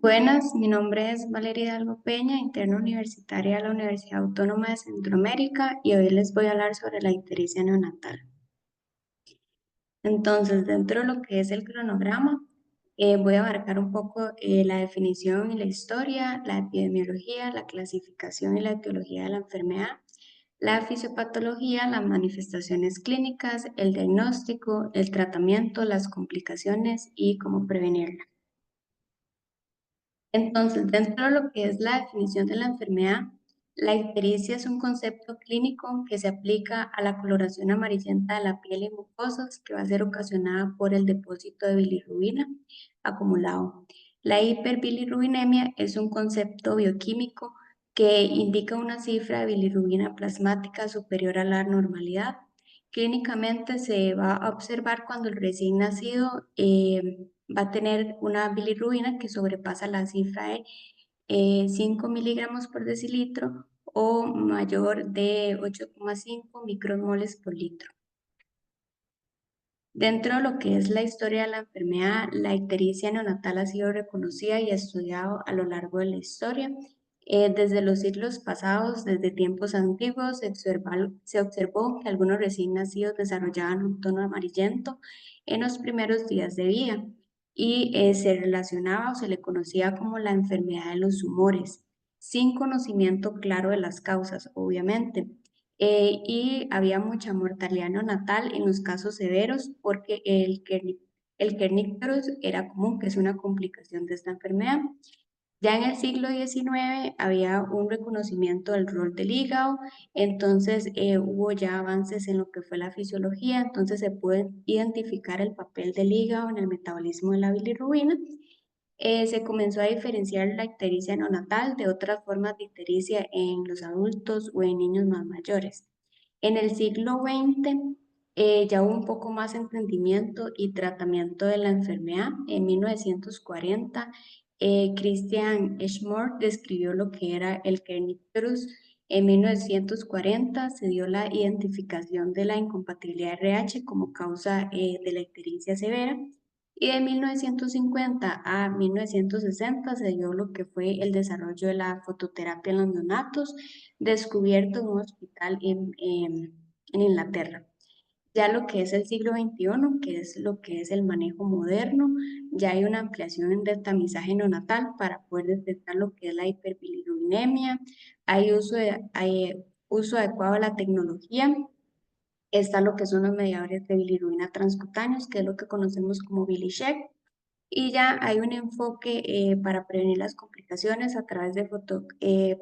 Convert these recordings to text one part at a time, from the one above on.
Buenas, mi nombre es Valeria Hidalgo Peña, interna universitaria de la Universidad Autónoma de Centroamérica y hoy les voy a hablar sobre la ictericia neonatal. Entonces, dentro de lo que es el cronograma, voy a abarcar un poco la definición y la historia, la epidemiología, la clasificación y la etiología de la enfermedad, la fisiopatología, las manifestaciones clínicas, el diagnóstico, el tratamiento, las complicaciones y cómo prevenirla. Entonces, dentro de lo que es la definición de la enfermedad, la ictericia es un concepto clínico que se aplica a la coloración amarillenta de la piel y mucosas que va a ser ocasionada por el depósito de bilirrubina acumulado. La hiperbilirrubinemia es un concepto bioquímico que indica una cifra de bilirrubina plasmática superior a la normalidad. Clínicamente se va a observar cuando el recién nacido va a tener una bilirrubina que sobrepasa la cifra de 5 miligramos por decilitro o mayor de 8,5 micromoles por litro. Dentro de lo que es la historia de la enfermedad, la ictericia neonatal ha sido reconocida y estudiada a lo largo de la historia. Desde los siglos pasados, desde tiempos antiguos, se observó que algunos recién nacidos desarrollaban un tono amarillento en los primeros días de vida y se relacionaba o se le conocía como la enfermedad de los humores, sin conocimiento claro de las causas, obviamente. Y había mucha mortalidad neonatal en los casos severos porque el kernicterus era común, que es una complicación de esta enfermedad. Ya en el siglo XIX había un reconocimiento del rol del hígado, entonces hubo ya avances en lo que fue la fisiología, entonces se puede identificar el papel del hígado en el metabolismo de la bilirrubina. Se comenzó a diferenciar la ictericia neonatal de otras formas de ictericia en los adultos o en niños más mayores. En el siglo XX ya hubo un poco más entendimiento y tratamiento de la enfermedad. En 1940, Christian Schmort describió lo que era el kernicterus. En 1940 se dio la identificación de la incompatibilidad RH como causa de la ictericia severa. Y de 1950 a 1960 se dio lo que fue el desarrollo de la fototerapia en los neonatos, descubierto en un hospital en Inglaterra. Ya lo que es el siglo XXI, que es lo que es el manejo moderno, ya hay una ampliación del tamizaje neonatal para poder detectar lo que es la hiperbilirubinemia, hay uso adecuado de la tecnología. Está lo que son los mediadores de bilirrubina transcutáneos, que es lo que conocemos como BiliCheck, y ya hay un enfoque para prevenir las complicaciones a través de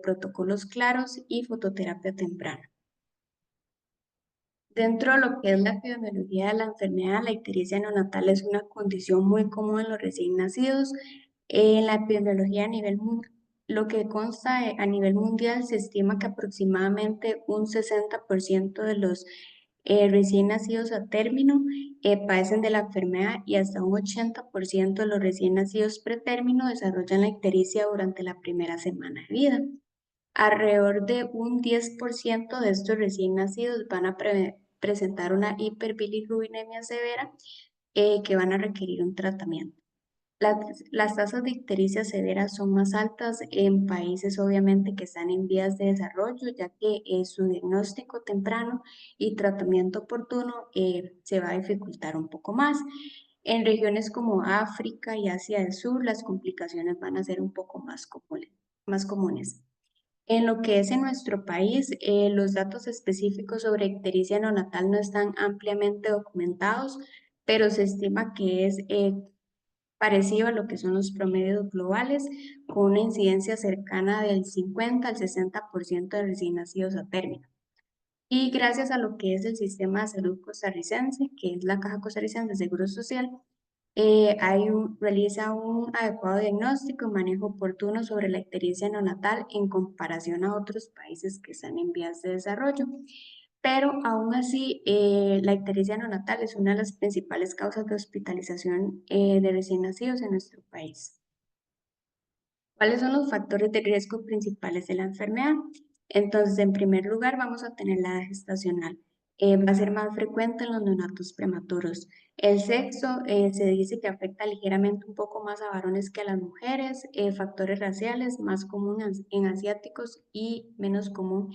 protocolos claros y fototerapia temprana. Dentro de lo que es la epidemiología de la enfermedad, la ictericia neonatal es una condición muy común en los recién nacidos. En la epidemiología lo que consta a nivel mundial, se estima que aproximadamente un 60% de los recién nacidos a término padecen de la enfermedad y hasta un 80% de los recién nacidos pretérmino desarrollan la ictericia durante la primera semana de vida. Alrededor de un 10% de estos recién nacidos van a presentar una hiperbilirrubinemia severa que van a requerir un tratamiento. Las, las tasas de ictericia severa son más altas en países obviamente que están en vías de desarrollo, ya que su diagnóstico temprano y tratamiento oportuno se va a dificultar un poco más. En regiones como África y Asia del Sur, las complicaciones van a ser un poco más comunes. En lo que es en nuestro país, los datos específicos sobre ictericia neonatal no están ampliamente documentados, pero se estima que es parecido a lo que son los promedios globales, con una incidencia cercana del 50 al 60% de recién nacidos a término. Y gracias a lo que es el sistema de salud costarricense, que es la Caja Costarricense de Seguro Social, realiza un adecuado diagnóstico y manejo oportuno sobre la ictericia neonatal en comparación a otros países que están en vías de desarrollo. Pero aún así, la ictericia neonatal es una de las principales causas de hospitalización de recién nacidos en nuestro país. ¿Cuáles son los factores de riesgo principales de la enfermedad? Entonces, en primer lugar, vamos a tener la edad gestacional. va a ser más frecuente en los neonatos prematuros. El sexo se dice que afecta ligeramente un poco más a varones que a las mujeres. Factores raciales, más común en asiáticos y menos común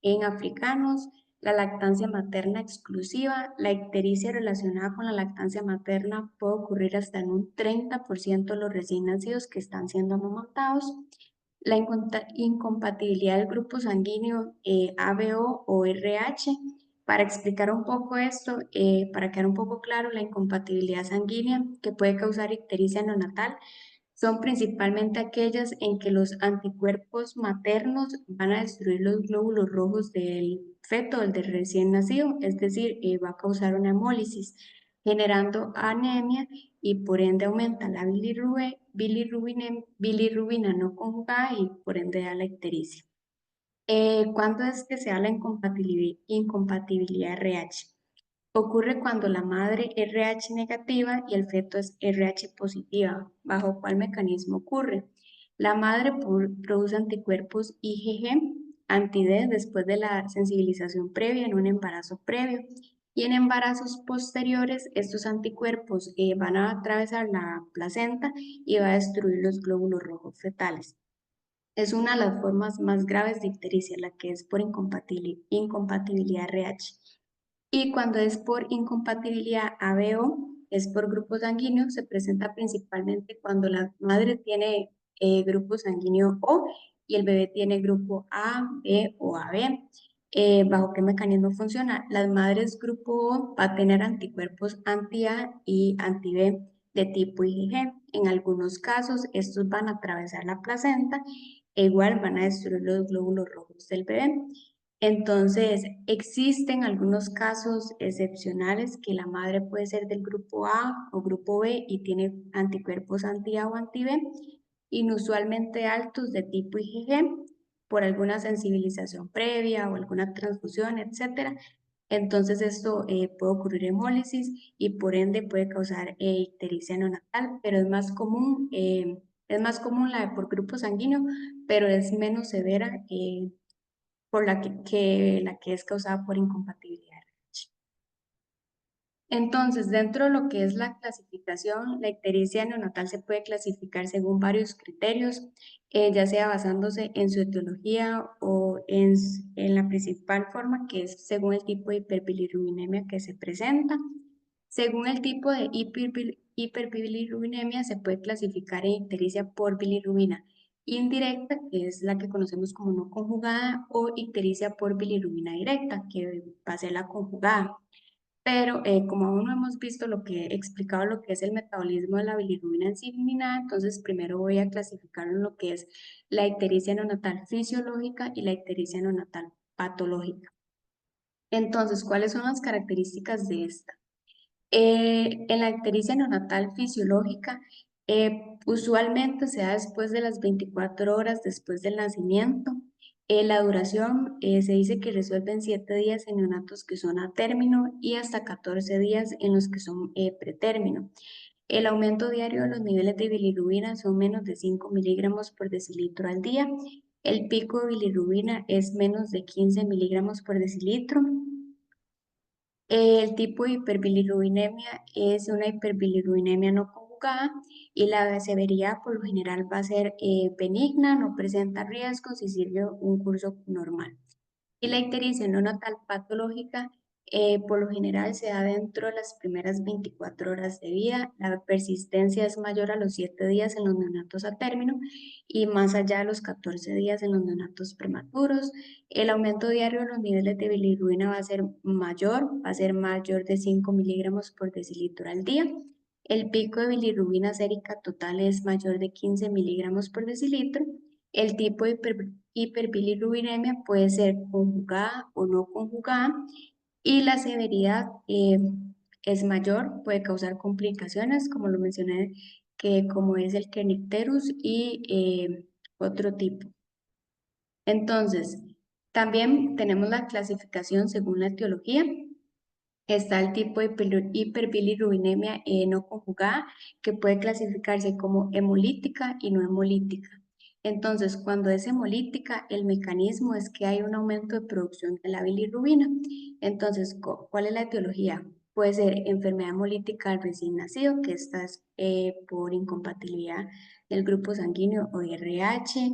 en africanos. La lactancia materna exclusiva, la ictericia relacionada con la lactancia materna puede ocurrir hasta en un 30% de los recién nacidos que están siendo amamantados. La incompatibilidad del grupo sanguíneo ABO o RH. Para explicar un poco esto, para quedar un poco claro, la incompatibilidad sanguínea que puede causar ictericia neonatal son principalmente aquellas en que los anticuerpos maternos van a destruir los glóbulos rojos del feto, del recién nacido, es decir, va a causar una hemólisis, generando anemia y por ende aumenta la bilirrubina no conjugada y por ende da la ictericia. ¿Cuándo es que se da la incompatibilidad RH? Ocurre cuando la madre RH negativa y el feto es RH positiva. ¿Bajo cuál mecanismo ocurre? La madre produce anticuerpos IgG, anti-D, después de la sensibilización previa en un embarazo previo. Y en embarazos posteriores, estos anticuerpos van a atravesar la placenta y va a destruir los glóbulos rojos fetales. Es una de las formas más graves de ictericia, la que es por incompatibilidad RH. Y cuando es por incompatibilidad ABO, es por grupo sanguíneo, se presenta principalmente cuando la madre tiene grupo sanguíneo O y el bebé tiene grupo A, B o AB. ¿Bajo qué mecanismo funciona? Las madres grupo O va a tener anticuerpos anti-A y anti-B de tipo IgG. En algunos casos, estos van a atravesar la placenta e igual van a destruir los glóbulos rojos del bebé. Entonces, existen algunos casos excepcionales que la madre puede ser del grupo A o grupo B y tiene anticuerpos anti-A o anti-B, inusualmente altos de tipo IgG por alguna sensibilización previa o alguna transfusión, etcétera. Entonces, esto puede ocurrir hemólisis y por ende puede causar ictericia neonatal, pero es más común la de por grupo sanguíneo, pero es menos severa por la que es causada por incompatibilidad. Entonces, dentro de lo que es la clasificación, la ictericia neonatal se puede clasificar según varios criterios, ya sea basándose en su etiología o en la principal forma, que es según el tipo de hiperbilirubinemia que se presenta. Según el tipo de hiperbilirubinemia, se puede clasificar en ictericia por bilirrubina indirecta, que es la que conocemos como no conjugada, o ictericia por bilirrubina directa, que va a ser la conjugada. Pero como aún no hemos visto lo que he explicado, lo que es el metabolismo de la bilirrubina ensimininada, entonces primero voy a clasificarlo en lo que es la ictericia neonatal fisiológica y la ictericia neonatal patológica. Entonces, ¿cuáles son las características de esta? En la ictericia neonatal fisiológica, usualmente se da después de las 24 horas después del nacimiento. La duración se dice que resuelve en 7 días en neonatos que son a término y hasta 14 días en los que son pretérmino. El aumento diario de los niveles de bilirrubina son menos de 5 miligramos por decilitro al día. El pico de bilirrubina es menos de 15 miligramos por decilitro. El tipo de hiperbilirubinemia es una hiperbilirubinemia no conjugada y la severidad por lo general va a ser benigna, no presenta riesgos y sirve un curso normal. Y la ictericia neonatal patológica por lo general se da dentro de las primeras 24 horas de vida. La persistencia es mayor a los 7 días en los neonatos a término y más allá de los 14 días en los neonatos prematuros. El aumento diario de los niveles de bilirrubina va a ser mayor de 5 miligramos por decilitro al día. El pico de bilirrubina sérica total es mayor de 15 miligramos por decilitro. El tipo de hiperbilirubinemia puede ser conjugada o no conjugada y la severidad es mayor, puede causar complicaciones, como lo mencioné, que como es el kernicterus y otro tipo. Entonces, también tenemos la clasificación según la etiología. Está el tipo de hiperbilirubinemia no conjugada, que puede clasificarse como hemolítica y no hemolítica. Entonces, cuando es hemolítica, el mecanismo es que hay un aumento de producción de la bilirrubina. Entonces, ¿cuál es la etiología? Puede ser enfermedad hemolítica al recién nacido, que esta es por incompatibilidad del grupo sanguíneo o RH,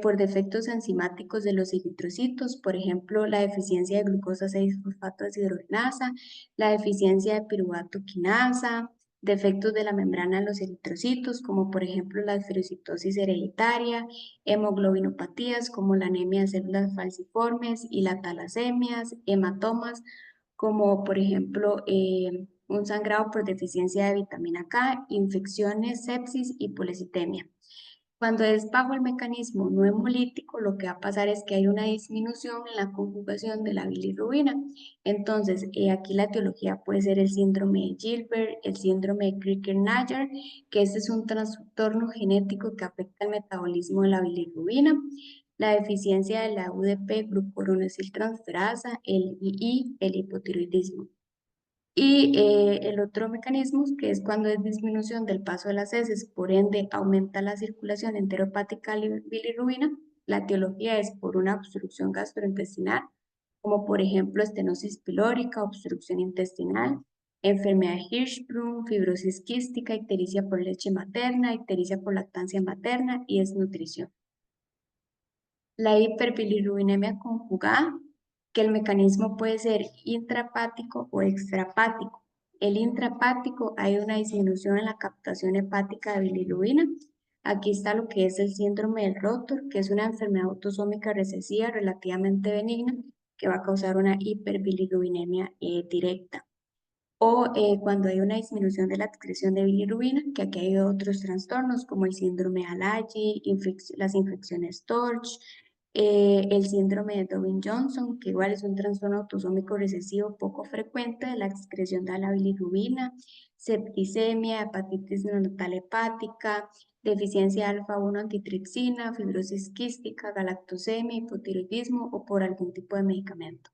por defectos enzimáticos de los eritrocitos, por ejemplo, la deficiencia de glucosa 6-fosfato deshidrogenasa, la deficiencia de piruvato quinasa, defectos de la membrana de los eritrocitos, como por ejemplo la esferocitosis hereditaria, hemoglobinopatías como la anemia de células falciformes y la talasemias, hematomas, como por ejemplo un sangrado por deficiencia de vitamina K, infecciones, sepsis y policitemia. Cuando es bajo el mecanismo no hemolítico, lo que va a pasar es que hay una disminución en la conjugación de la bilirrubina. Entonces, aquí la etiología puede ser el síndrome de Gilbert, el síndrome de Crigler-Najjar, que este es un trastorno genético que afecta el metabolismo de la bilirrubina, la deficiencia de la UDP, glucuronosiltransferasa, el II, el hipotiroidismo. Y el otro mecanismo, que es cuando es disminución del paso de las heces, por ende aumenta la circulación enterohepática de bilirrubina. La etiología es por una obstrucción gastrointestinal, como por ejemplo estenosis pilórica, obstrucción intestinal, enfermedad de Hirschsprung, fibrosis quística, ictericia por leche materna, ictericia por lactancia materna y desnutrición. La hiperbilirubinemia conjugada, que el mecanismo puede ser intrahepático o extrahepático. El intrahepático, hay una disminución en la captación hepática de bilirrubina. Aquí está lo que es el síndrome del Rotor, que es una enfermedad autosómica recesiva relativamente benigna que va a causar una hiperbilirubinemia directa. O cuando hay una disminución de la excreción de bilirrubina, que aquí hay otros trastornos como el síndrome de Alaggi, las infecciones TORCH, el síndrome de Down-Johnson, que igual es un trastorno autosómico recesivo poco frecuente de la excreción de la bilirrubina, septicemia, hepatitis neonatal hepática, deficiencia alfa-1 antitripsina, fibrosis quística, galactosemia, hipotiroidismo o por algún tipo de medicamento.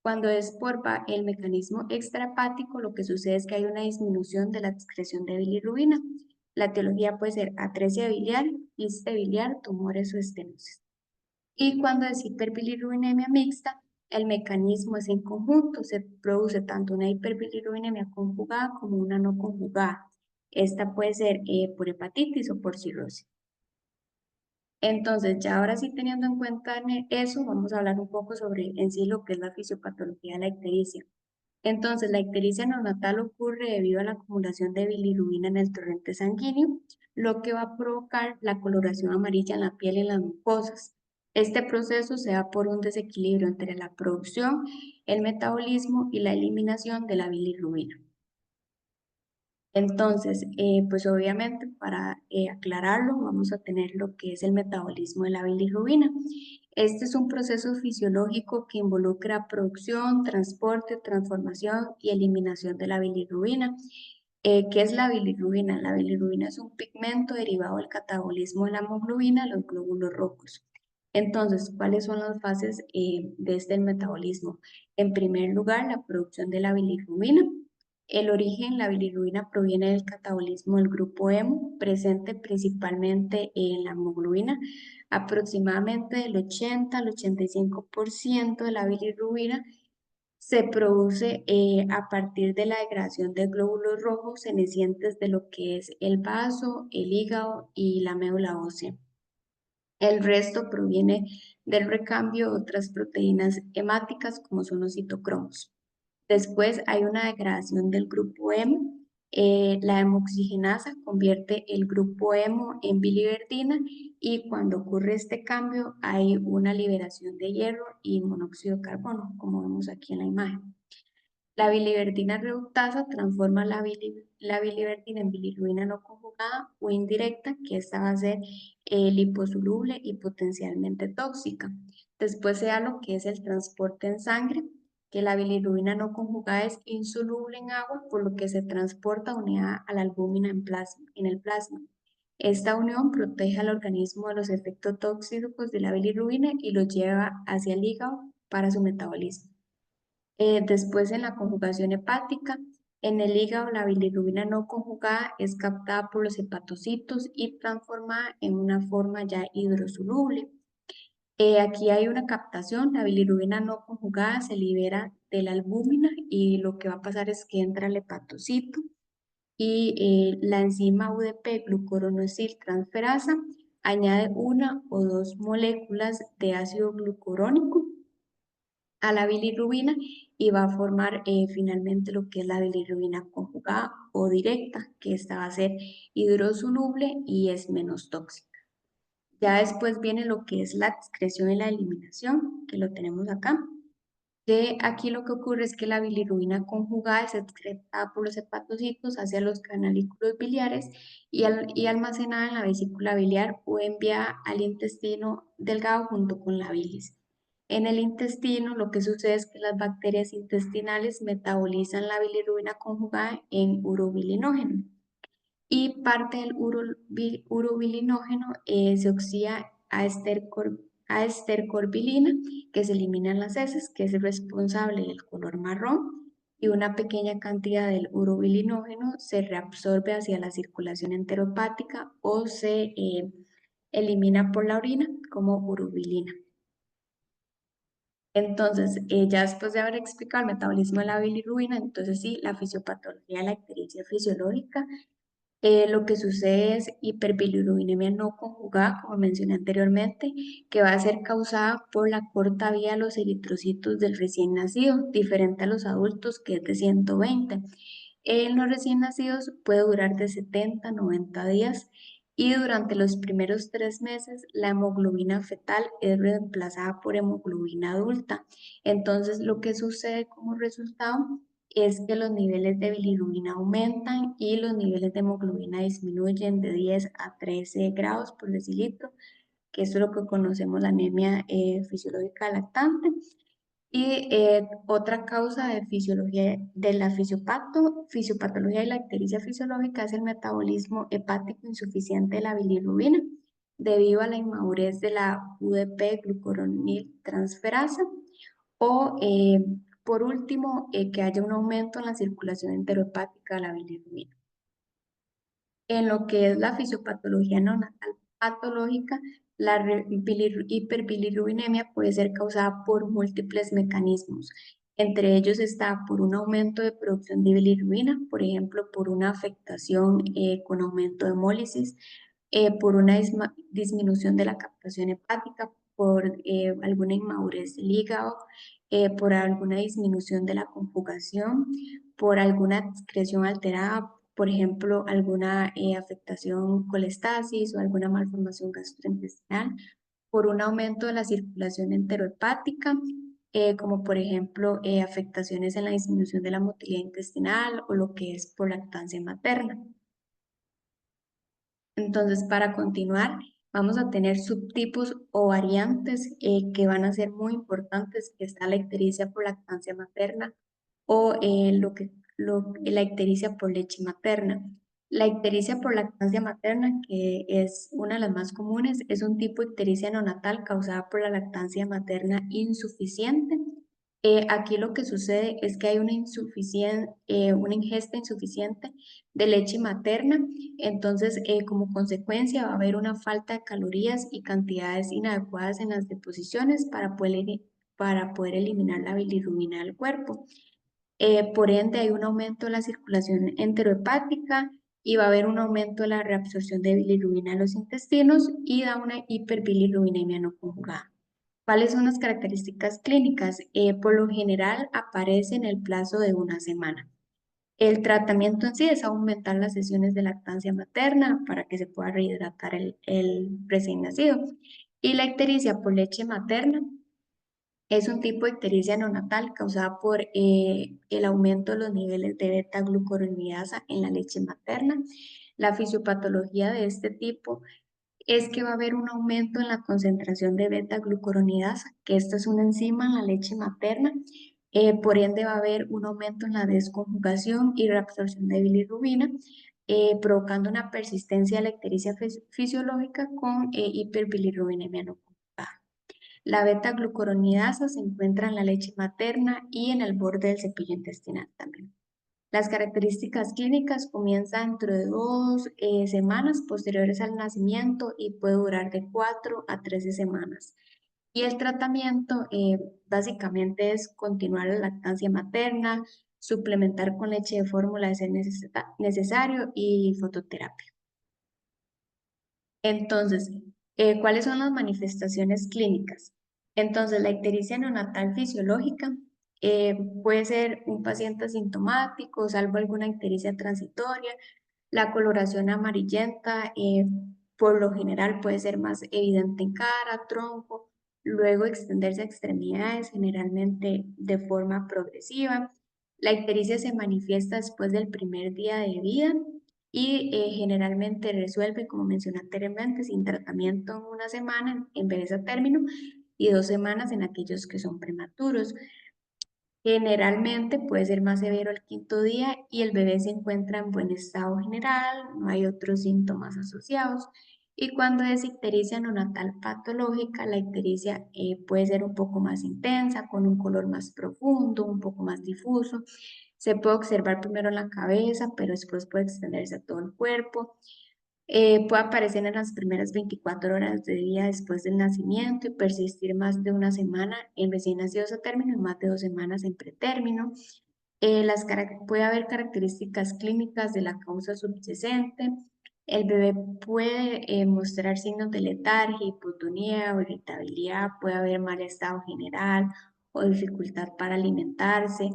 Cuando es por el mecanismo extrahepático, lo que sucede es que hay una disminución de la excreción de bilirrubina. La etiología puede ser atresia biliar, quiste biliar, tumores o estenosis. Y cuando es hiperbilirrubinemia mixta, el mecanismo es en conjunto, se produce tanto una hiperbilirrubinemia conjugada como una no conjugada. Esta puede ser por hepatitis o por cirrosis. Entonces, ya ahora sí teniendo en cuenta eso, vamos a hablar un poco sobre en sí lo que es la fisiopatología de la ictericia. Entonces, la ictericia neonatal ocurre debido a la acumulación de bilirrubina en el torrente sanguíneo, lo que va a provocar la coloración amarilla en la piel y en las mucosas. Este proceso se da por un desequilibrio entre la producción, el metabolismo y la eliminación de la bilirrubina. Entonces, pues obviamente para aclararlo, vamos a tener lo que es el metabolismo de la bilirrubina. Este es un proceso fisiológico que involucra producción, transporte, transformación y eliminación de la bilirrubina. ¿Qué es la bilirrubina? La bilirrubina es un pigmento derivado del catabolismo de la hemoglobina, los glóbulos rojos. Entonces, ¿cuáles son las fases de este metabolismo? En primer lugar, la producción de la bilirrubina. El origen, la bilirrubina proviene del catabolismo del grupo hemo, presente principalmente en la hemoglobina. Aproximadamente del 80 al 85% de la bilirrubina se produce a partir de la degradación de glóbulos rojos cenecientes de lo que es el vaso, el hígado y la médula ósea. El resto proviene del recambio de otras proteínas hemáticas como son los citocromos. Después hay una degradación del grupo hemo. La hemoxigenasa convierte el grupo hemo en biliverdina y cuando ocurre este cambio hay una liberación de hierro y monóxido de carbono, como vemos aquí en la imagen. La biliverdina reductasa transforma la biliverdina en bilirrubina no conjugada o indirecta, que esta va a ser liposoluble y potencialmente tóxica. Después se da lo que es el transporte en sangre, que la bilirrubina no conjugada es insoluble en agua, por lo que se transporta unida a la albúmina en el plasma. Esta unión protege al organismo de los efectos tóxicos de la bilirrubina y lo lleva hacia el hígado para su metabolismo. Después en la conjugación hepática, En el hígado, la bilirrubina no conjugada es captada por los hepatocitos y transformada en una forma ya hidrosoluble. Aquí hay una captación, la bilirrubina no conjugada se libera de la albúmina y lo que va a pasar es que entra al hepatocito y la enzima UDP glucuronosiltransferasa añade una o dos moléculas de ácido glucurónico a la bilirrubina y va a formar finalmente lo que es la bilirrubina conjugada o directa, que esta va a ser hidrosoluble y es menos tóxica. Ya después viene lo que es la excreción y la eliminación, que lo tenemos acá. Que aquí lo que ocurre es que la bilirrubina conjugada es excretada por los hepatocitos hacia los canalículos biliares y almacenada en la vesícula biliar o enviada al intestino delgado junto con la bilis. En el intestino lo que sucede es que las bacterias intestinales metabolizan la bilirrubina conjugada en urobilinógeno y parte del urobilinógeno se oxida a estercorbilina, que se elimina en las heces, que es responsable del color marrón, y una pequeña cantidad del urobilinógeno se reabsorbe hacia la circulación enteropática o se elimina por la orina como urobilina. Entonces, ya después de haber explicado el metabolismo de la bilirrubina, entonces sí, la fisiopatología de la ictericia fisiológica lo que sucede es hiperbilirubinemia no conjugada, como mencioné anteriormente, que va a ser causada por la corta vía de los eritrocitos del recién nacido, diferente a los adultos que es de 120. En los recién nacidos puede durar de 70 a 90 días y durante los primeros 3 meses la hemoglobina fetal es reemplazada por hemoglobina adulta. Entonces lo que sucede como resultado es que los niveles de bilirrubina aumentan y los niveles de hemoglobina disminuyen de 10 a 13 grados por decilitro, que eso es lo que conocemos la anemia fisiológica lactante. Y otra causa de fisiología de la fisiopatología y la ictericia fisiológica es el metabolismo hepático insuficiente de la bilirrubina debido a la inmadurez de la UDP glucuroniltransferasa o por último que haya un aumento en la circulación enterohepática de la bilirrubina. En lo que es la fisiopatología neonatal patológica, la hiperbilirrubinemia puede ser causada por múltiples mecanismos. Entre ellos está por un aumento de producción de bilirrubina, por ejemplo, por una afectación con aumento de hemólisis, por una disminución de la captación hepática, por alguna inmadurez del hígado, por alguna disminución de la conjugación, por alguna excreción alterada, por ejemplo, alguna afectación colestasis o alguna malformación gastrointestinal, por un aumento de la circulación enterohepática, como por ejemplo afectaciones en la disminución de la motilidad intestinal o lo que es por lactancia materna. Entonces, para continuar, vamos a tener subtipos o variantes que van a ser muy importantes, que está la ictericia por lactancia materna o la ictericia por leche materna. La ictericia por lactancia materna, que es una de las más comunes, es un tipo de ictericia neonatal causada por la lactancia materna insuficiente. Aquí lo que sucede es que hay una ingesta insuficiente de leche materna, entonces como consecuencia va a haber una falta de calorías y cantidades inadecuadas en las deposiciones para poder eliminar la bilirrubina del cuerpo. Por ende, hay un aumento de la circulación enterohepática y va a haber un aumento de la reabsorción de bilirrubina en los intestinos y da una hiperbilirrubinemia no conjugada. ¿Cuáles son las características clínicas? Por lo general aparece en el plazo de una semana. El tratamiento en sí es aumentar las sesiones de lactancia materna para que se pueda rehidratar el recién nacido. Y la ictericia por leche materna es un tipo de ictericia neonatal causada por el aumento de los niveles de beta-glucuronidasa en la leche materna. La fisiopatología de este tipo es que va a haber un aumento en la concentración de beta-glucuronidasa, que esta es una enzima en la leche materna. Por ende va a haber un aumento en la desconjugación y reabsorción de bilirrubina, provocando una persistencia de la ictericia fisiológica con hiperbilirrubinemia no conjugada. La beta-glucuronidasa se encuentra en la leche materna y en el borde del cepillo intestinal también. Las características clínicas comienzan dentro de 2 semanas posteriores al nacimiento y puede durar de 4 a 13 semanas. Y el tratamiento básicamente es continuar la lactancia materna, suplementar con leche de fórmula de ser necesario y fototerapia. Entonces, ¿cuáles son las manifestaciones clínicas? Entonces, la ictericia neonatal fisiológica puede ser un paciente asintomático, salvo alguna ictericia transitoria. La coloración amarillenta, por lo general, puede ser más evidente en cara, tronco, luego extenderse a extremidades, generalmente de forma progresiva. La ictericia se manifiesta después del primer día de vida y generalmente resuelve, como mencioné anteriormente, sin tratamiento en 1 semana en bebés a término y 2 semanas en aquellos que son prematuros. Generalmente puede ser más severo el quinto día y el bebé se encuentra en buen estado general, no hay otros síntomas asociados. Y cuando es ictericia neonatal patológica, la ictericia puede ser un poco más intensa, con un color más profundo, un poco más difuso. Se puede observar primero en la cabeza, pero después puede extenderse a todo el cuerpo. Puede aparecer en las primeras 24 horas de vida después del nacimiento y persistir más de 1 semana en recién nacidos a término y más de 2 semanas en pretérmino. Puede haber características clínicas de la causa subyacente. El bebé puede mostrar signos de letargia, hipotonía o irritabilidad, puede haber mal estado general o dificultad para alimentarse.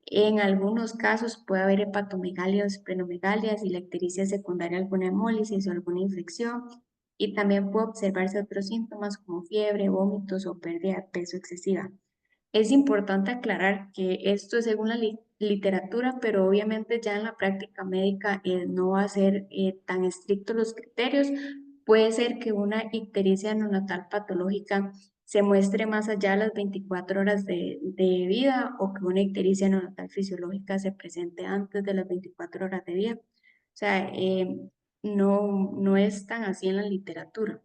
En algunos casos puede haber hepatomegalia o esplenomegalia y la ictericia secundaria a alguna hemólisis o alguna infección. Y también puede observarse otros síntomas como fiebre, vómitos o pérdida de peso excesiva. Es importante aclarar que esto es según la literatura, pero obviamente ya en la práctica médica no va a ser tan estrictos los criterios. Puede ser que una ictericia neonatal patológica se muestre más allá de las 24 horas de vida o que una ictericia neonatal fisiológica se presente antes de las 24 horas de vida. O sea, no es tan así en la literatura.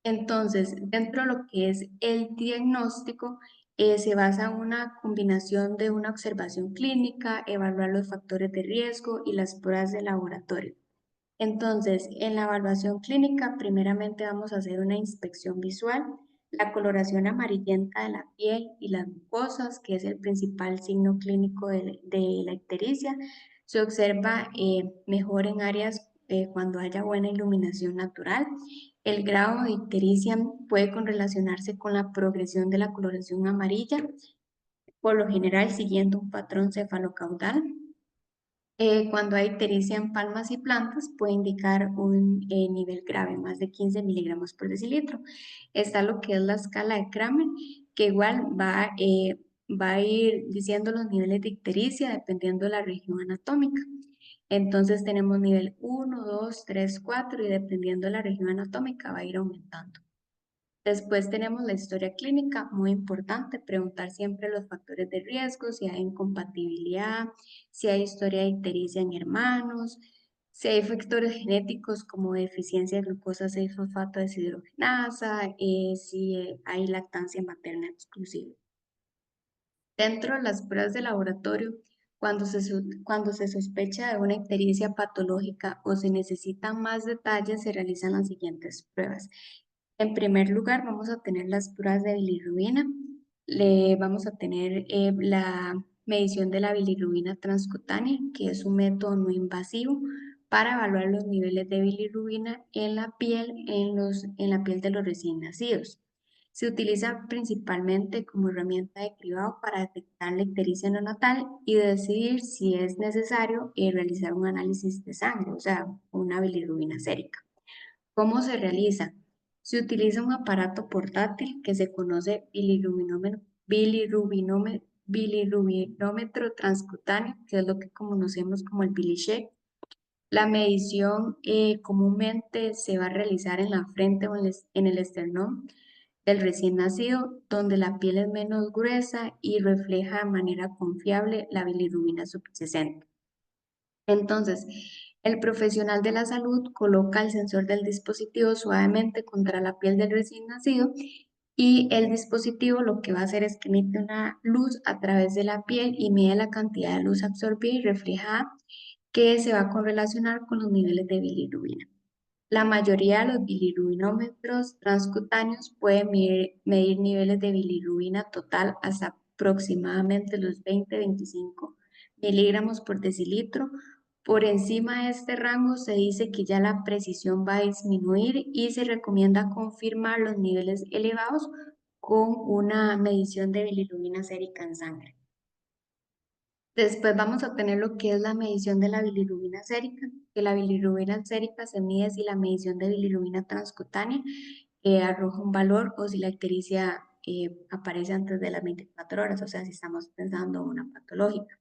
Entonces, dentro de lo que es el diagnóstico, se basa en una combinación de una observación clínica, evaluar los factores de riesgo y las pruebas de laboratorio. Entonces, en la evaluación clínica, primeramente vamos a hacer una inspección visual, la coloración amarillenta de la piel y las mucosas, que es el principal signo clínico de la ictericia. Se observa mejor en áreas cuando haya buena iluminación natural. El grado de ictericia puede correlacionarse con la progresión de la coloración amarilla, por lo general siguiendo un patrón cefalocaudal. Cuando hay ictericia en palmas y plantas, puede indicar un nivel grave, más de 15 miligramos por decilitro. Está lo que es la escala de Kramer, que igual va a ir diciendo los niveles de ictericia dependiendo de la región anatómica. Entonces tenemos nivel 1, 2, 3, 4 y dependiendo de la región anatómica va a ir aumentando. Después tenemos la historia clínica, muy importante, preguntar siempre los factores de riesgo, si hay incompatibilidad, si hay historia de ictericia en hermanos, si hay factores genéticos como deficiencia de glucosa 6-fosfato deshidrogenasa, si hay lactancia materna exclusiva. Dentro de las pruebas de laboratorio, cuando se sospecha de una ictericia patológica o se necesitan más detalles, se realizan las siguientes pruebas. En primer lugar, vamos a tener las pruebas de bilirrubina. Vamos a tener la medición de la bilirrubina transcutánea, que es un método no invasivo para evaluar los niveles de bilirrubina en la piel, en la piel de los recién nacidos. Se utiliza principalmente como herramienta de cribado para detectar la ictericia neonatal y decidir si es necesario realizar un análisis de sangre, o sea, una bilirrubina sérica. ¿Cómo se realiza? Se utiliza un aparato portátil que se conoce bilirrubinómetro transcutáneo, que es lo que conocemos como el BiliCheck. La medición comúnmente se va a realizar en la frente o en el esternón del recién nacido, donde la piel es menos gruesa y refleja de manera confiable la bilirrubina subyacente. Entonces, el profesional de la salud coloca el sensor del dispositivo suavemente contra la piel del recién nacido Y el dispositivo lo que va a hacer es que emite una luz a través de la piel y mide la cantidad de luz absorbida y reflejada que se va a correlacionar con los niveles de bilirrubina. La mayoría de los bilirrubinómetros transcutáneos pueden medir niveles de bilirrubina total hasta aproximadamente los 20-25 miligramos por decilitro. Por encima de este rango se dice que ya la precisión va a disminuir y se recomienda confirmar los niveles elevados con una medición de bilirrubina sérica en sangre. Después vamos a tener lo que es la medición de la bilirrubina sérica, que la bilirrubina sérica se mide si la medición de bilirrubina transcutánea arroja un valor o si la ictericia aparece antes de las 24 horas, o sea, si estamos pensando en una patológica.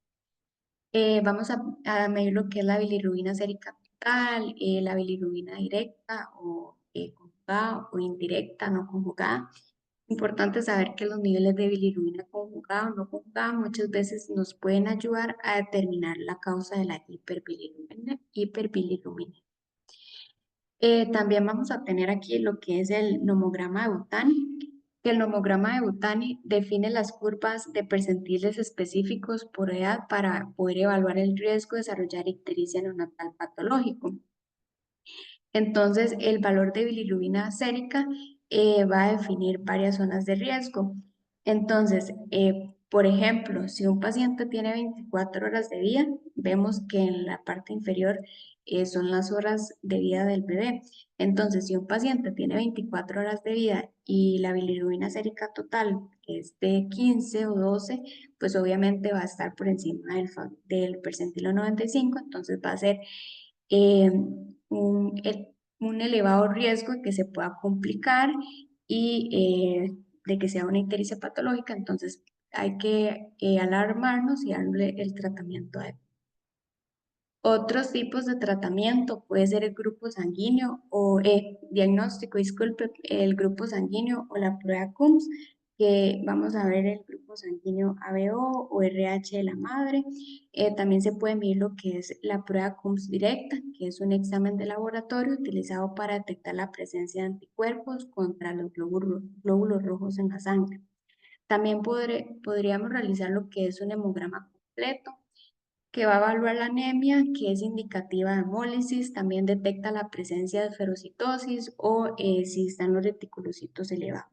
Vamos a medir lo que es la bilirrubina sérica total, la bilirrubina directa o conjugada o indirecta, no conjugada. Importante saber que los niveles de bilirrubina conjugada o no conjugada muchas veces nos pueden ayudar a determinar la causa de la hiperbilirrubina. También vamos a tener aquí lo que es el nomograma de Botani, que el nomograma de Botani define las curvas de percentiles específicos por edad para poder evaluar el riesgo de desarrollar ictericia neonatal patológico. Entonces, el valor de bilirrubina sérica va a definir varias zonas de riesgo. Entonces, por ejemplo, si un paciente tiene 24 horas de vida, vemos que en la parte inferior son las horas de vida del bebé. Entonces, si un paciente tiene 24 horas de vida y la bilirrubina sérica total es de 15 o 12, pues obviamente va a estar por encima del percentilo 95, entonces va a ser eh, un elevado riesgo de que se pueda complicar y de que sea una ictericia patológica, entonces hay que alarmarnos y darle el tratamiento adecuado. Otros tipos de tratamiento puede ser el grupo sanguíneo o diagnóstico, disculpe, el grupo sanguíneo o la prueba CUMS, que vamos a ver el grupo sanguíneo ABO o RH de la madre. También se puede medir lo que es la prueba CUMS directa, que es un examen de laboratorio utilizado para detectar la presencia de anticuerpos contra los glóbulos rojos en la sangre. También podríamos realizar lo que es un hemograma completo que va a evaluar la anemia, que es indicativa de hemólisis, también detecta la presencia de ferocitosis o si están los reticulocitos elevados.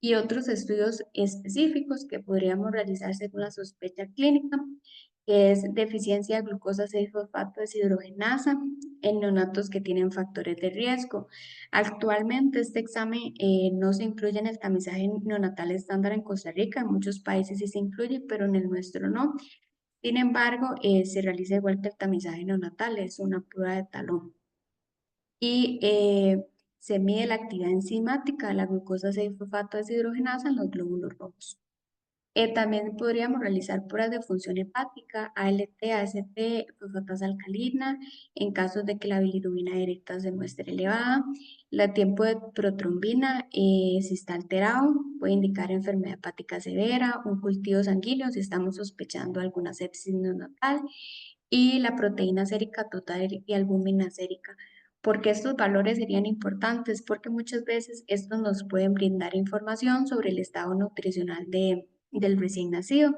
Y otros estudios específicos que podríamos realizar según la sospecha clínica, que es deficiencia de glucosa 6-fosfato deshidrogenasa en neonatos que tienen factores de riesgo. Actualmente este examen no se incluye en el tamizaje neonatal estándar en Costa Rica, en muchos países sí se incluye, pero en el nuestro no. Sin embargo, se realiza igual que el tamizaje neonatal, es una prueba de talón. Y se mide la actividad enzimática de la glucosa 6-fosfato deshidrogenasa en los glóbulos rojos. También podríamos realizar pruebas de función hepática, ALT, AST, fosfatasa alcalina, en casos de que la bilirrubina directa se muestre elevada. El tiempo de protrombina, si está alterado, puede indicar enfermedad hepática severa, un cultivo sanguíneo, si estamos sospechando alguna sepsis neonatal, y la proteína sérica total y albúmina sérica. ¿Por qué estos valores serían importantes? Porque muchas veces estos nos pueden brindar información sobre el estado nutricional del recién nacido,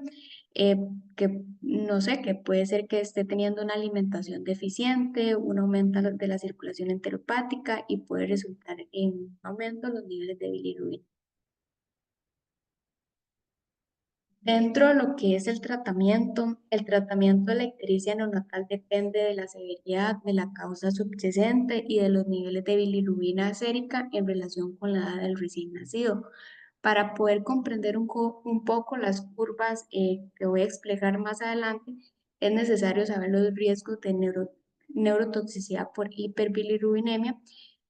eh, que no sé, que puede ser que esté teniendo una alimentación deficiente, un aumento de la circulación enteropática y puede resultar en un aumento de los niveles de bilirrubina. Dentro de lo que es el tratamiento de la ictericia neonatal depende de la severidad, de la causa subyacente y de los niveles de bilirrubina sérica en relación con la edad del recién nacido. Para poder comprender un poco las curvas que voy a explicar más adelante, es necesario saber los riesgos de neurotoxicidad por hiperbilirrubinemia,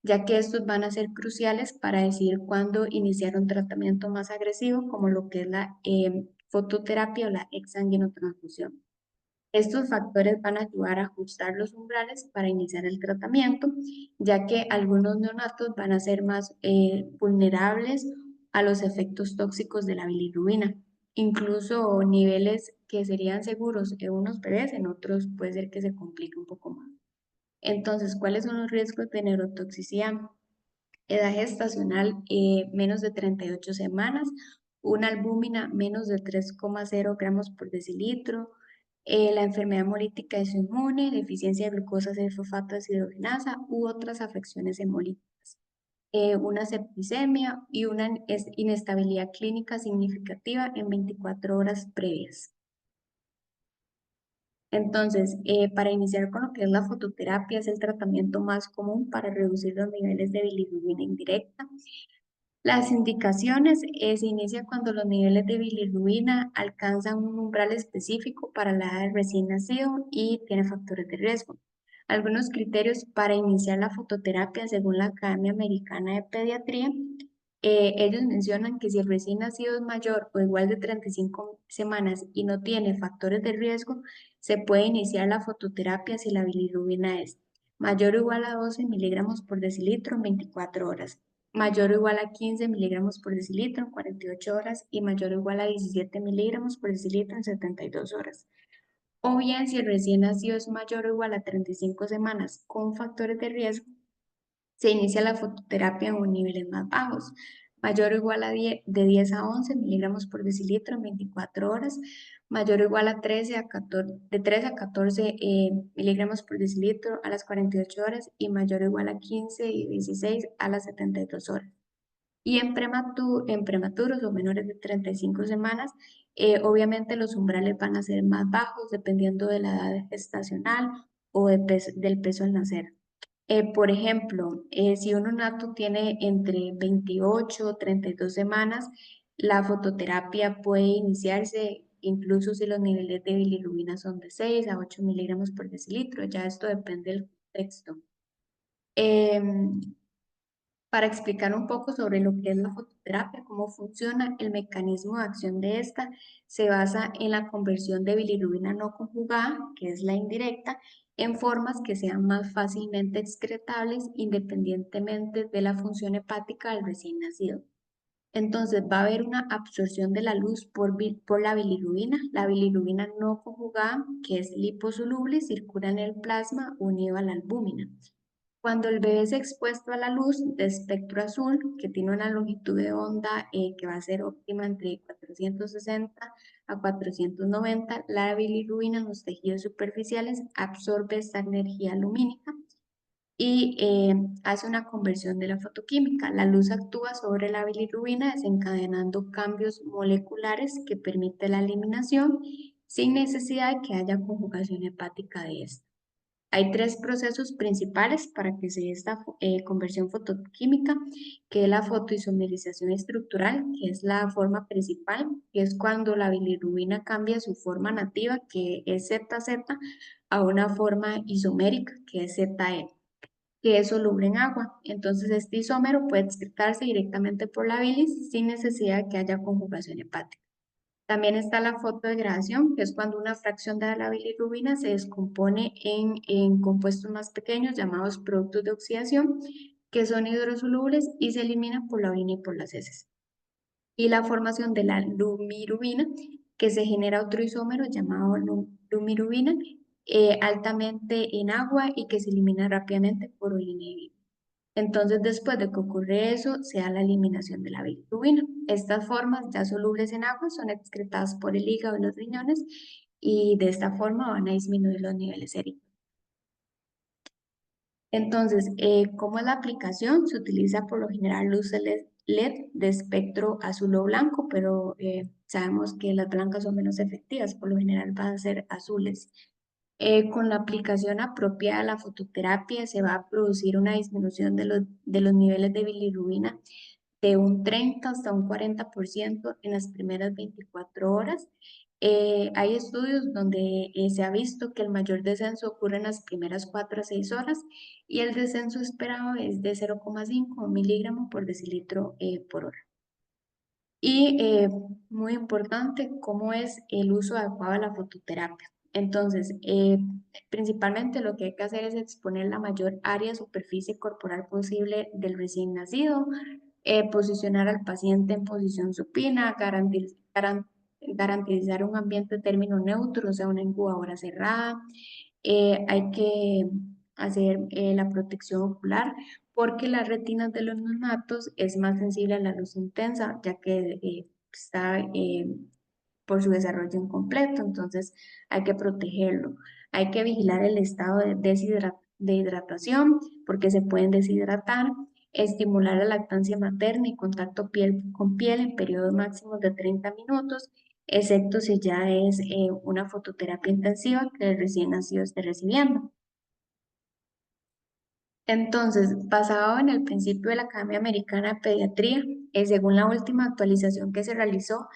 ya que estos van a ser cruciales para decidir cuándo iniciar un tratamiento más agresivo, como lo que es la fototerapia o la exsanguinotransfusión. Estos factores van a ayudar a ajustar los umbrales para iniciar el tratamiento, ya que algunos neonatos van a ser más vulnerables a los efectos tóxicos de la bilirrubina. Incluso niveles que serían seguros en unos bebés, en otros puede ser que se complique un poco más. Entonces, ¿cuáles son los riesgos de neurotoxicidad? edad gestacional menos de 38 semanas, una albúmina menos de 3,0 gramos por decilitro, la enfermedad hemolítica inmune, deficiencia de glucosa 6-fosfato deshidrogenasa u otras afecciones hemolíticas, una septicemia y una inestabilidad clínica significativa en 24 horas previas. Entonces, para iniciar con lo que es la fototerapia, es el tratamiento más común para reducir los niveles de bilirrubina indirecta. Las indicaciones se inicia cuando los niveles de bilirrubina alcanzan un umbral específico para la edad del recién nacido y tiene factores de riesgo. Algunos criterios para iniciar la fototerapia según la Academia Americana de Pediatría, ellos mencionan que si el recién nacido es mayor o igual de 35 semanas y no tiene factores de riesgo, se puede iniciar la fototerapia si la bilirrubina es mayor o igual a 12 miligramos por decilitro en 24 horas, mayor o igual a 15 miligramos por decilitro en 48 horas y mayor o igual a 17 miligramos por decilitro en 72 horas. O bien, si el recién nacido es mayor o igual a 35 semanas con factores de riesgo, se inicia la fototerapia en niveles más bajos, mayor o igual a 10, de 10 a 11 miligramos por decilitro en 24 horas, mayor o igual a 13 a 14, de 3 a 14 miligramos por decilitro a las 48 horas y mayor o igual a 15 y 16 a las 72 horas. Y en prematuros o menores de 35 semanas, obviamente los umbrales van a ser más bajos dependiendo de la edad gestacional o del peso al nacer. Por ejemplo, si un neonato tiene entre 28 o 32 semanas, la fototerapia puede iniciarse incluso si los niveles de bilirrubina son de 6 a 8 miligramos por decilitro, ya esto depende del contexto. Em, para explicar un poco sobre lo que es la fototerapia, cómo funciona, el mecanismo de acción de esta se basa en la conversión de bilirrubina no conjugada, que es la indirecta, en formas que sean más fácilmente excretables independientemente de la función hepática del recién nacido. Entonces va a haber una absorción de la luz por la bilirrubina no conjugada, que es liposoluble, circula en el plasma unido a la albúmina. Cuando el bebé es expuesto a la luz de espectro azul, que tiene una longitud de onda que va a ser óptima entre 460 a 490, la bilirrubina en los tejidos superficiales absorbe esta energía lumínica y hace una conversión de la fotoquímica. La luz actúa sobre la bilirrubina desencadenando cambios moleculares que permiten la eliminación sin necesidad de que haya conjugación hepática de esta. Hay tres procesos principales para que se dé esta conversión fotoquímica, que es la fotoisomerización estructural, que es la forma principal, que es cuando la bilirrubina cambia su forma nativa, que es ZZ, a una forma isomérica, que es ZE, que es soluble en agua. Entonces, este isómero puede excretarse directamente por la bilis sin necesidad de que haya conjugación hepática. También está la fotodegradación, que es cuando una fracción de la bilirrubina se descompone en compuestos más pequeños llamados productos de oxidación, que son hidrosolubles y se eliminan por la orina y por las heces. Y la formación de la lumirubina, que se genera otro isómero llamado lumirubina, altamente en agua y que se elimina rápidamente por orina y bilis. Entonces, después de que ocurre eso, se da la eliminación de la bilirrubina. Estas formas ya solubles en agua son excretadas por el hígado y los riñones y de esta forma van a disminuir los niveles séricos. Entonces, ¿cómo es la aplicación? Se utiliza por lo general luz LED de espectro azul o blanco, pero sabemos que las blancas son menos efectivas, por lo general van a ser azules. Con la aplicación apropiada de la fototerapia se va a producir una disminución de los niveles de bilirrubina de un 30 hasta un 40% en las primeras 24 horas. Hay estudios donde se ha visto que el mayor descenso ocurre en las primeras 4 a 6 horas y el descenso esperado es de 0,5 miligramos por decilitro por hora. Y muy importante, cómo es el uso adecuado de la fototerapia. Entonces, principalmente lo que hay que hacer es exponer la mayor área de superficie corporal posible del recién nacido, posicionar al paciente en posición supina, garantizar un ambiente término neutro, o sea, una incubadora cerrada. Hay que hacer la protección ocular porque la retina de los neonatos es más sensible a la luz intensa, ya que está por su desarrollo incompleto, entonces hay que protegerlo. Hay que vigilar el estado de hidratación, porque se pueden deshidratar, estimular la lactancia materna y contacto piel con piel en periodos máximos de 30 minutos, excepto si ya es una fototerapia intensiva que el recién nacido esté recibiendo. Entonces, basado en el principio de la Academia Americana de Pediatría, según la última actualización que se realizó,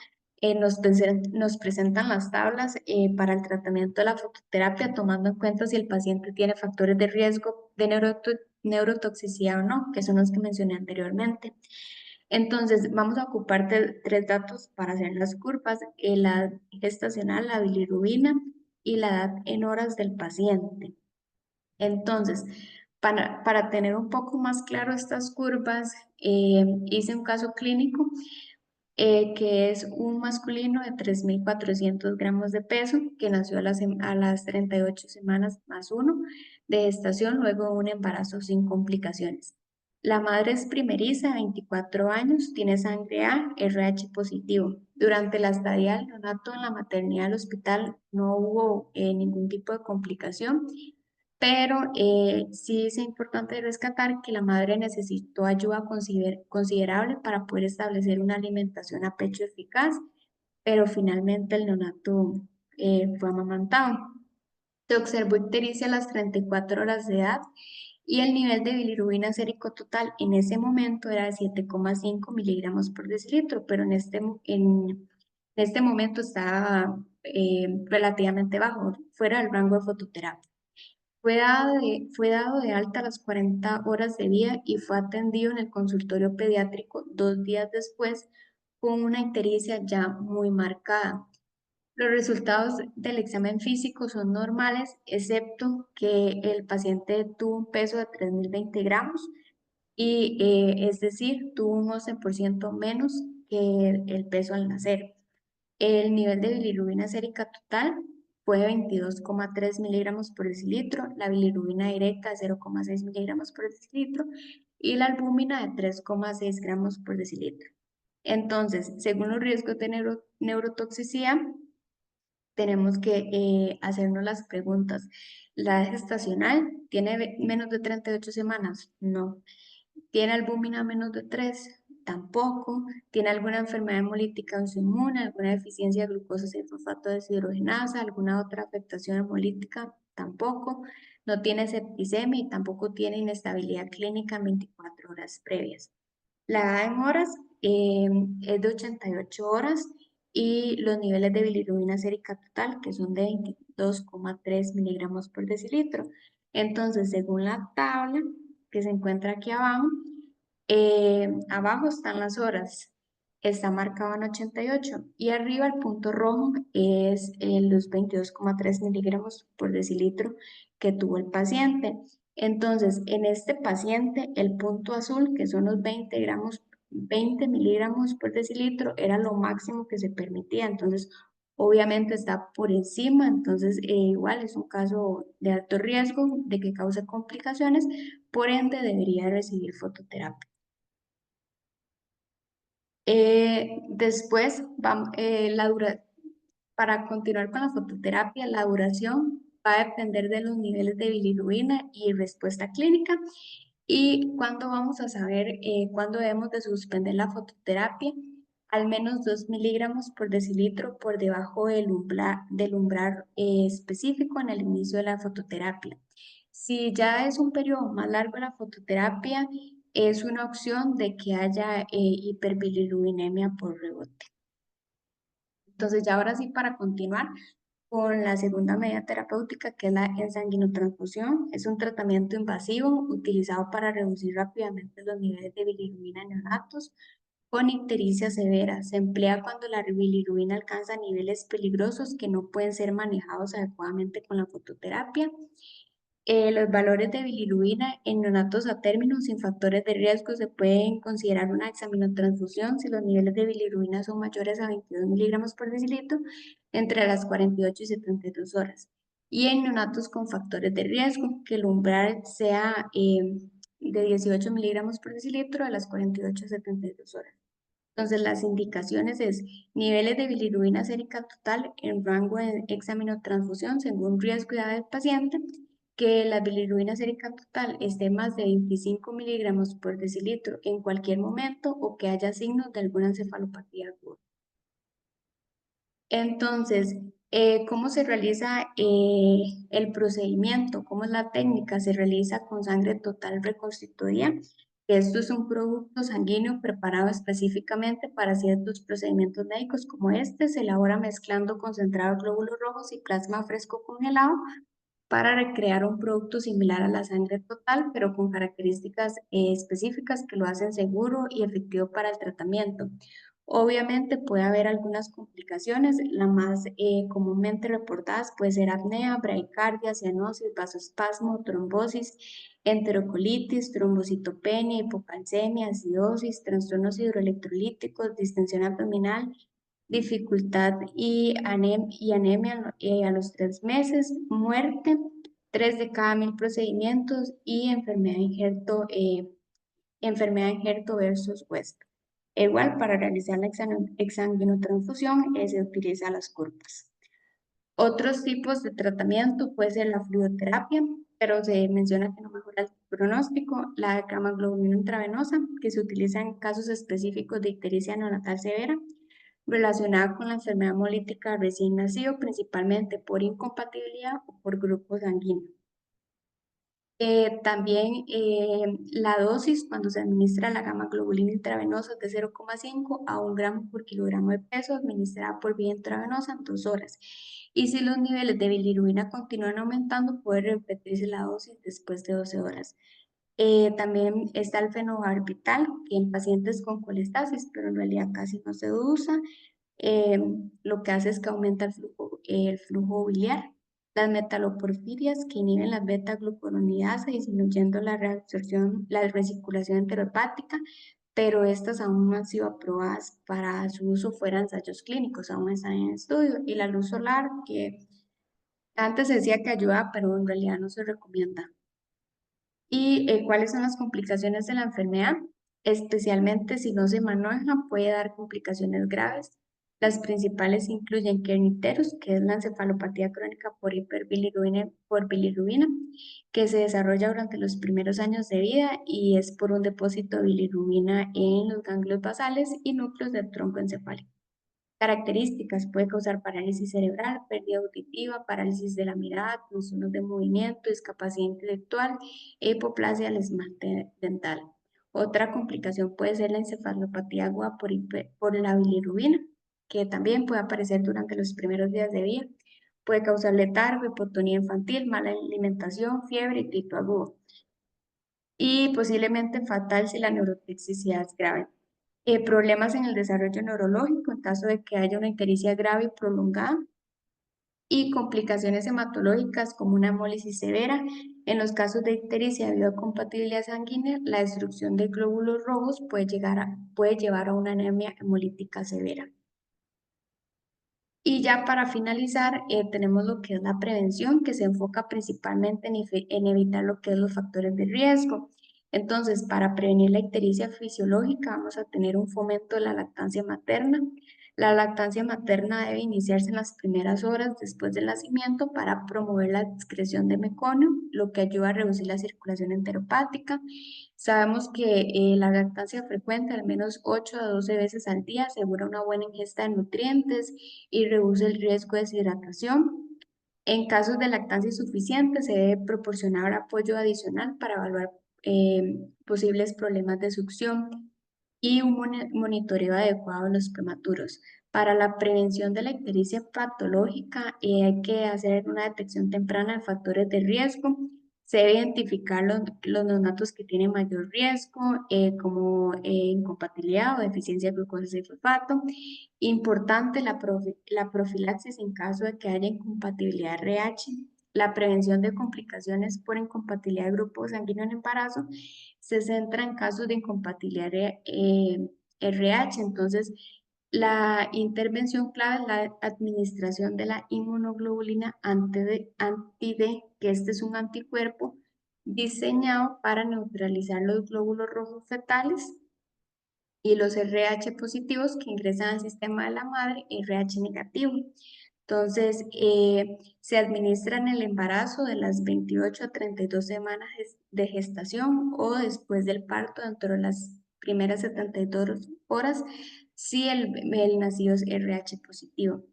nos presentan las tablas para el tratamiento de la fototerapia, tomando en cuenta si el paciente tiene factores de riesgo de neurotoxicidad o no, que son los que mencioné anteriormente. Entonces, vamos a ocupar tres datos para hacer las curvas: la edad gestacional, la bilirrubina y la edad en horas del paciente. Entonces, para tener un poco más claro estas curvas, hice un caso clínico que es un masculino de 3.400 gramos de peso que nació a las 38 semanas más uno de gestación, luego de un embarazo sin complicaciones. La madre es primeriza, 24 años, tiene sangre A, RH positivo. Durante la estadía del neonato en la maternidad del hospital no hubo ningún tipo de complicación, pero sí es importante rescatar que la madre necesitó ayuda considerable para poder establecer una alimentación a pecho eficaz, pero finalmente el neonato fue amamantado. Se observó ictericia a las 34 horas de edad y el nivel de bilirrubina sérico total en ese momento era de 7,5 miligramos por decilitro, pero en este momento estaba relativamente bajo, fuera del rango de fototerapia. Fue dado de alta a las 40 horas de vida y fue atendido en el consultorio pediátrico 2 días después con una ictericia ya muy marcada. Los resultados del examen físico son normales, excepto que el paciente tuvo un peso de 3.020 gramos y es decir, tuvo un 11% menos que el peso al nacer. El nivel de bilirrubina sérica total fue de 22,3 miligramos por decilitro, la bilirrubina directa de 0,6 miligramos por decilitro y la albúmina de 3,6 gramos por decilitro. Entonces, según los riesgos de neurotoxicidad, tenemos que hacernos las preguntas. ¿La edad gestacional tiene menos de 38 semanas? No. ¿Tiene albúmina menos de 3? Tampoco. ¿Tiene alguna enfermedad hemolítica autoinmune, alguna deficiencia de glucosa 6-fosfato deshidrogenasa, alguna otra afectación hemolítica? Tampoco. No tiene septicemia y tampoco tiene inestabilidad clínica en 24 horas previas. La edad en horas es de 88 horas y los niveles de bilirrubina sérica total, que son de 22,3 miligramos por decilitro. Entonces, según la tabla que se encuentra aquí abajo, abajo están las horas, está marcado en 88 y arriba el punto rojo es los 22,3 miligramos por decilitro que tuvo el paciente. Entonces, en este paciente, el punto azul, que son los 20 miligramos por decilitro, era lo máximo que se permitía. Entonces, obviamente está por encima, entonces igual es un caso de alto riesgo de que cause complicaciones, por ende debería recibir fototerapia. Después, para continuar con la fototerapia, la duración va a depender de los niveles de bilirrubina y respuesta clínica. ¿Y cuándo vamos a saber cuándo debemos de suspender la fototerapia? Al menos 2 miligramos por decilitro por debajo del umbral específico en el inicio de la fototerapia. Si ya es un periodo más largo de la fototerapia, es una opción de que haya hiperbilirrubinemia por rebote. Entonces, ya ahora sí, para continuar con la segunda medida terapéutica, que es la ensanguinotransfusión, es un tratamiento invasivo utilizado para reducir rápidamente los niveles de bilirrubina en neonatos con ictericia severa. Se emplea cuando la bilirrubina alcanza niveles peligrosos que no pueden ser manejados adecuadamente con la fototerapia. Los valores de bilirrubina en neonatos a término sin factores de riesgo se pueden considerar una examinotransfusión si los niveles de bilirrubina son mayores a 22 miligramos por decilitro entre las 48 y 72 horas. Y en neonatos con factores de riesgo, que el umbral sea de 18 miligramos por decilitro a las 48 a 72 horas. Entonces, las indicaciones es niveles de bilirrubina sérica total en rango de examinotransfusión según riesgo y edad del paciente, que la bilirrubina sérica total esté más de 25 miligramos por decilitro en cualquier momento o que haya signos de alguna encefalopatía aguda. Entonces, ¿cómo se realiza el procedimiento? ¿Cómo es la técnica? Se realiza con sangre total reconstituida. Esto es un producto sanguíneo preparado específicamente para ciertos procedimientos médicos como este. Se elabora mezclando concentrado de glóbulos rojos y plasma fresco congelado para recrear un producto similar a la sangre total, pero con características específicas que lo hacen seguro y efectivo para el tratamiento. Obviamente puede haber algunas complicaciones, las más comúnmente reportadas puede ser apnea, bradicardia, cianosis, vasoespasmo, trombosis, enterocolitis, trombocitopenia, hipocalcemia, acidosis, trastornos hidroelectrolíticos, distensión abdominal, dificultad y anemia a los 3 meses, muerte, 3 de cada 1000 procedimientos y enfermedad injerto versus hueso. Igual, para realizar la exsanguinotransfusión se utiliza las curvas. Otros tipos de tratamiento puede ser la fluidoterapia, pero se menciona que no mejora el pronóstico, la gamaglobulina intravenosa, que se utiliza en casos específicos de ictericia neonatal severa, relacionada con la enfermedad hemolítica recién nacido, principalmente por incompatibilidad o por grupo sanguíneo. También la dosis cuando se administra la gamma globulina intravenosa es de 0,5 a 1 gramo por kilogramo de peso administrada por vía intravenosa en 2 horas. Y si los niveles de bilirrubina continúan aumentando, puede repetirse la dosis después de 12 horas. También está el fenobarbital, que en pacientes con colestasis, pero en realidad casi no se usa. Lo que hace es que aumenta el flujo biliar. Las metaloporfirias que inhiben las beta-glucuronidasa, disminuyendo la reabsorción, la recirculación enterohepática, pero estas aún no han sido aprobadas para su uso fuera de ensayos clínicos, aún están en estudio. Y la luz solar, que antes se decía que ayuda, pero en realidad no se recomienda. ¿Y cuáles son las complicaciones de la enfermedad? Especialmente si no se maneja, puede dar complicaciones graves. Las principales incluyen Kernicterus, que es la encefalopatía crónica por bilirrubina, que se desarrolla durante los primeros años de vida y es por un depósito de bilirrubina en los ganglios basales y núcleos del tronco encefálico. Características: puede causar parálisis cerebral, pérdida auditiva, parálisis de la mirada, trastornos de movimiento, discapacidad intelectual e hipoplasia del esmalte dental. Otra complicación puede ser la encefalopatía aguda por la bilirrubina, que también puede aparecer durante los primeros días de vida. Puede causar letargo, hipotonía infantil, mala alimentación, fiebre y grito agudo. Y posiblemente fatal si la neurotoxicidad es grave. Problemas en el desarrollo neurológico en caso de que haya una ictericia grave y prolongada y complicaciones hematológicas como una hemólisis severa. En los casos de ictericia debido a compatibilidad sanguínea, la destrucción de glóbulos rojos puede llevar a una anemia hemolítica severa. Y ya para finalizar, tenemos lo que es la prevención, que se enfoca principalmente en evitar lo que es los factores de riesgo. Entonces, para prevenir la ictericia fisiológica, vamos a tener un fomento de la lactancia materna. La lactancia materna debe iniciarse en las primeras horas después del nacimiento para promover la excreción de meconio, lo que ayuda a reducir la circulación enteropática. Sabemos que la lactancia frecuente, al menos 8 a 12 veces al día, asegura una buena ingesta de nutrientes y reduce el riesgo de deshidratación. En casos de lactancia insuficiente, se debe proporcionar apoyo adicional para evaluar posibles problemas de succión y un monitoreo adecuado de los prematuros. Para la prevención de la ictericia patológica, hay que hacer una detección temprana de factores de riesgo. Se debe identificar los neonatos que tienen mayor riesgo, como incompatibilidad o deficiencia de glucosa y fosfato. Importante la profilaxis en caso de que haya incompatibilidad RH. La prevención de complicaciones por incompatibilidad de grupo sanguíneo en embarazo se centra en casos de incompatibilidad RH. Entonces, la intervención clave es la administración de la inmunoglobulina anti-D, que este es un anticuerpo diseñado para neutralizar los glóbulos rojos fetales y los RH positivos que ingresan al sistema de la madre, RH negativo. Entonces, se administra en el embarazo de las 28 a 32 semanas de gestación o después del parto dentro de las primeras 72 horas si el nacido es RH positivo.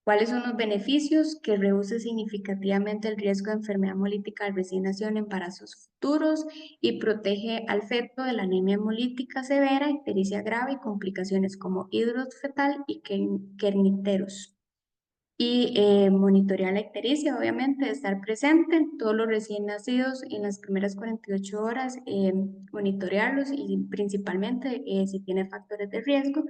¿Cuáles son los beneficios? Que reduce significativamente el riesgo de enfermedad hemolítica al recién nacido en embarazos futuros y protege al feto de la anemia hemolítica severa, ictericia grave y complicaciones como hidrox fetal y Kernicterus. Y monitorear la ictericia, obviamente, estar presente en todos los recién nacidos en las primeras 48 horas, monitorearlos y principalmente si tiene factores de riesgo.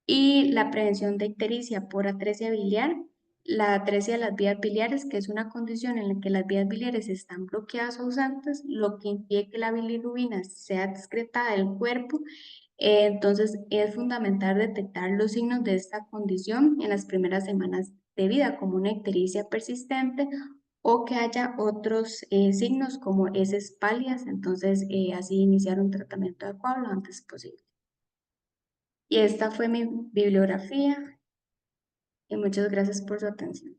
Y la prevención de ictericia por atresia biliar, la atresia de las vías biliares, que es una condición en la que las vías biliares están bloqueadas o ausentes, lo que impide que la bilirrubina sea excretada del cuerpo. Entonces, es fundamental detectar los signos de esta condición en las primeras semanas de vida, como una ictericia persistente o que haya otros signos como heces pálidas. Entonces, así iniciar un tratamiento adecuado lo antes posible. Y esta fue mi bibliografía y muchas gracias por su atención.